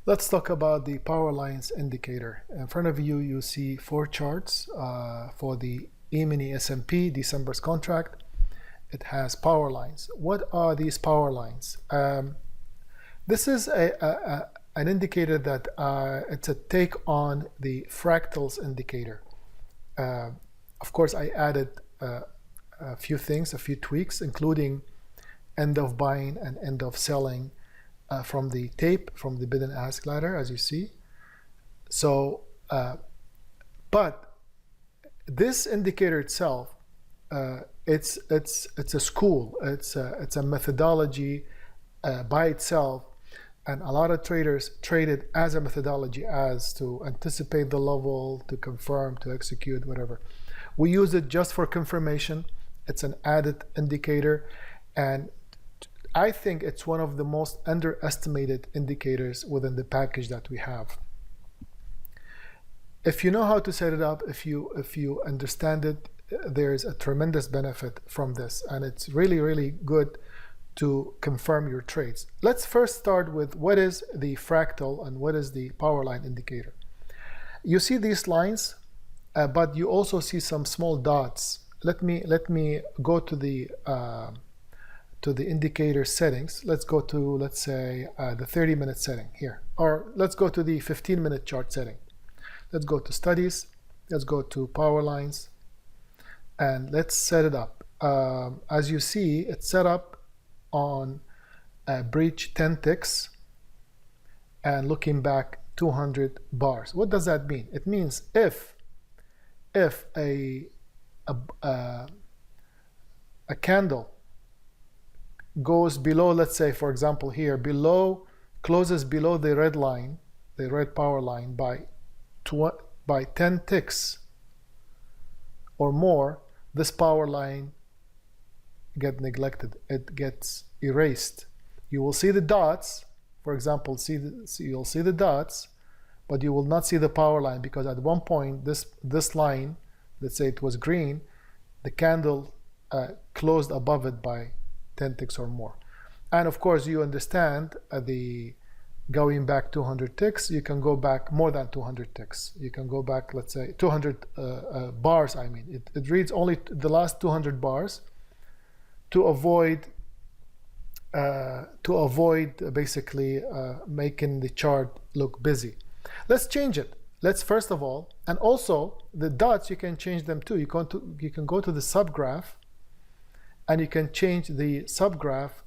Let's talk about the power lines indicator. In front of you, you see 4 charts for the E-mini S&P December's contract. It has power lines. What are these power lines? This is an indicator that it's a take on the fractals indicator. Of course, I added a few things, a few tweaks, including end of buying and end of selling from the tape, from the bid and ask ladder, as you see. So, but this indicator itself, it's a school. It's a methodology by itself, and a lot of traders trade it as a methodology, as to anticipate the level, to confirm, to execute, whatever. We use it just for confirmation. It's an added indicator, and I think it's one of the most underestimated indicators within the package that we have. If you know how to set it up, if you understand it, there's a tremendous benefit from this, and it's really good to confirm your trades. Let's first start with what is the fractal and what is the power line indicator. You see these lines, but you also see some small dots. Let me go to the indicator settings. Let's go to, let's say, the 30-minute setting here, or let's go to the 15-minute chart setting. Let's go to studies, let's go to power lines, and let's set it up. As you see, it's set up on breach 10 ticks and looking back 200 bars. What does that mean? It means if a candle goes below, let's say, for example, here, closes below the red line, the red power line by 10 ticks or more, this power line gets neglected. It gets erased. You will see the dots, for example, you'll see the dots, but you will not see the power line, because at one point this line, let's say it was green, the candle closed above it by 10 ticks or more. And of course, you understand the going back 200 ticks, you can go back more than 200 ticks. You can go back, let's say, 200 bars. I mean, it reads only the last 200 bars to avoid basically making the chart look busy. Let's change it. Let's first of all, and also the dots, you can change them too. You can go to the subgraph, and you can change the subgraph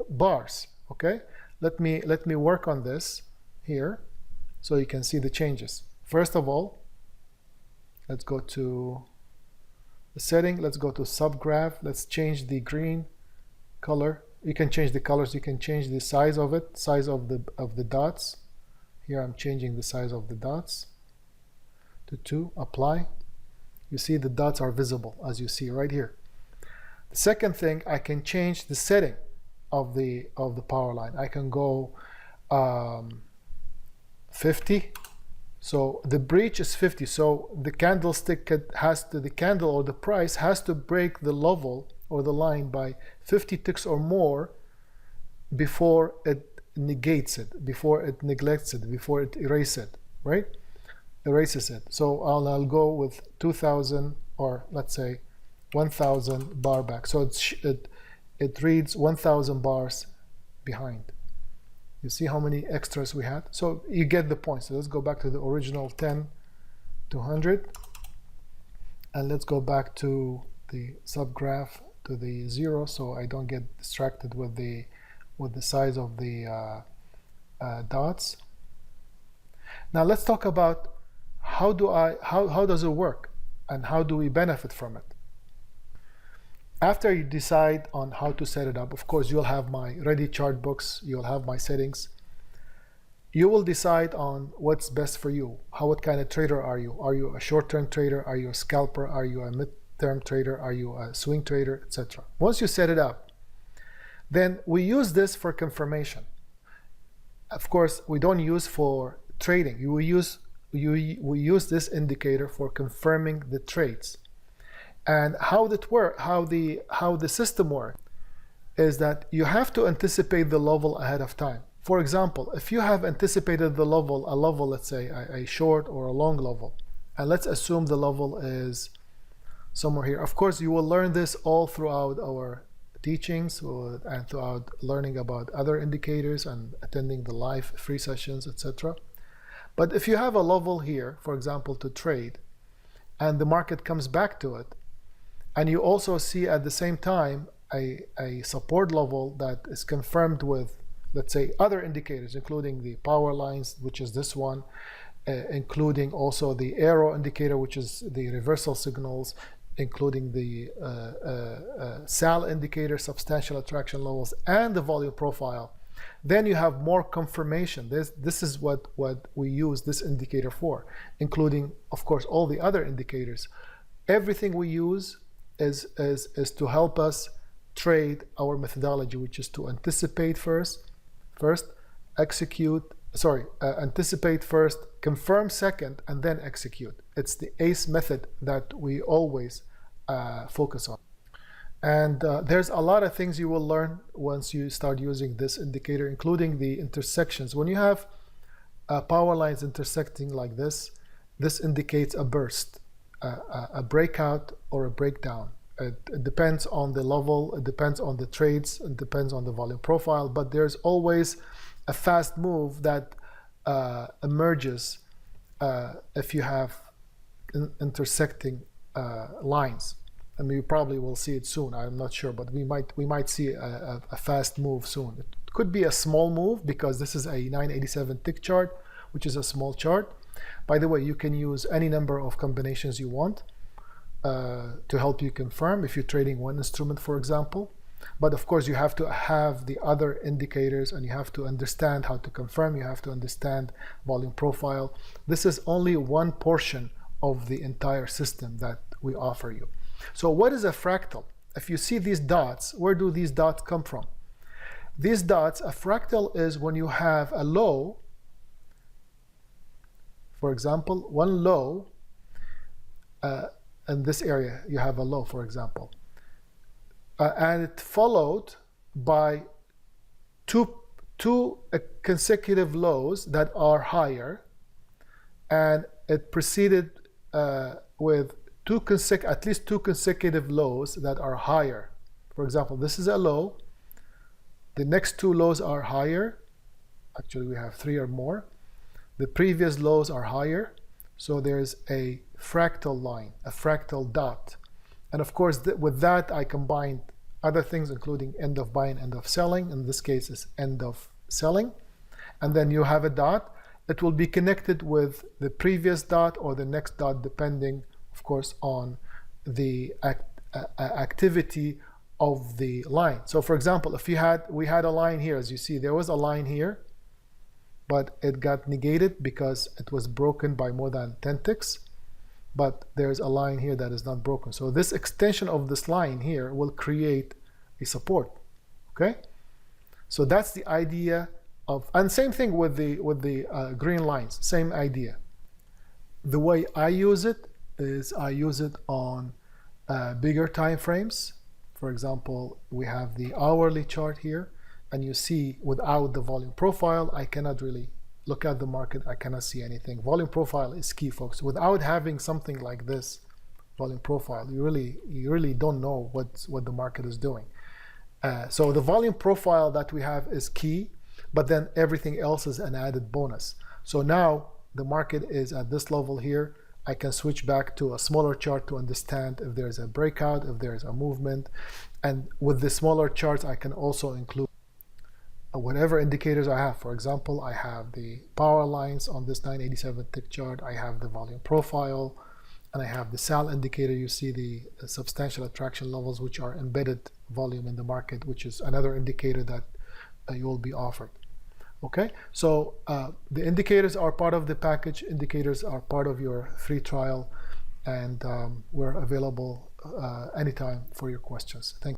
bars. Okay, let me work on this here so you can see the changes. First of all, let's go to the setting, let's go to subgraph, let's change the green color. You can change the colors, you can change the size of it, size of the dots. Here I'm changing the size of the dots to 2, apply. You see the dots are visible, as you see right here. The second thing, I can change the setting of the power line. I can go 50. So the breach is 50. So the candlestick the candle or the price has to break the level or the line by 50 ticks or more before it negates it, before it neglects it, before it erases it, right? Erases it. So I'll go with 2000, or let's say 1000 bar back. So it reads 1000 bars behind. You see how many extras we had? So you get the point. So let's go back to the original 10 to 100, and let's go back to the subgraph to the 0, so I don't get distracted with the size of the dots. Now let's talk about how does it work and how do we benefit from it. After you decide on how to set it up, of course, you'll have my ready chart books, you'll have my settings. You will decide on what's best for you. What kind of trader are you? Are you a short-term trader? Are you a scalper? Are you a mid-term trader? Are you a swing trader, etc.? Once you set it up, then we use this for confirmation. Of course, we don't use for trading. We use this indicator for confirming the trades. And how the system works is that you have to anticipate the level ahead of time. For example, if you have anticipated a level, let's say a short or a long level, and let's assume the level is somewhere here. Of course, you will learn this all throughout our teachings and throughout learning about other indicators and attending the live free sessions, etc. But if you have a level here, for example, to trade, and the market comes back to it, and you also see at the same time a support level that is confirmed with, let's say, other indicators, including the power lines, which is this one, including also the arrow indicator, which is the reversal signals, including the SAL indicator, substantial attraction levels, and the volume profile, then you have more confirmation. This is what we use this indicator for, including, of course, all the other indicators. Everything we use is to help us trade our methodology, which is to anticipate first, anticipate first, confirm second, and then execute. It's the ACE method that we always focus on. And there's a lot of things you will learn once you start using this indicator, including the intersections. When you have power lines intersecting like this indicates a burst, a breakout or a breakdown. It depends on the level, it depends on the trades, it depends on the volume profile, but there's always a fast move that emerges if you have intersecting lines. I mean, you probably will see it soon. I'm not sure, but we might see a fast move soon. It could be a small move because this is a 987 tick chart, which is a small chart. By the way, you can use any number of combinations you want to help you confirm if you're trading one instrument, for example. But of course, you have to have the other indicators and you have to understand how to confirm. You have to understand volume profile. This is only one portion of the entire system that we offer you. So what is a fractal? If you see these dots, where do these dots come from? These dots, a fractal is when you have a low, for example, one low, in this area, you have a low, for example. And it followed by two consecutive lows that are higher, and it preceded with at least two consecutive lows that are higher. For example, this is a low. The next two lows are higher. Actually, we have three or more. The previous lows are higher. So there's a fractal line, a fractal dot. And of course, with that, I combined other things, including end of buying, end of selling. In this case, it's end of selling. And then you have a dot. It will be connected with the previous dot or the next dot, depending, of course, on the activity of the line. So for example, if we had a line here, as you see, there was a line here, but it got negated because it was broken by more than 10 ticks. But there's a line here that is not broken. So this extension of this line here will create a support. Okay? So that's the idea of, and same thing with the green lines, same idea. The way I use it is I use it on bigger time frames. For example, we have the hourly chart here, and you see without the volume profile, I cannot really look at the market. I cannot see anything. Volume profile is key, folks. Without having something like this volume profile, you really don't know what the market is doing. So the volume profile that we have is key, but then everything else is an added bonus. So now the market is at this level here. I can switch back to a smaller chart to understand if there's a breakout, if there's a movement. And with the smaller charts, I can also include whatever indicators I have. For example, I have the power lines on this 987 tick chart. I have the volume profile, and I have the SAL indicator. You see the substantial attraction levels, which are embedded volume in the market, which is another indicator that you will be offered. Okay, so the indicators are part of the package. Indicators are part of your free trial, and we're available anytime for your questions. Thank you.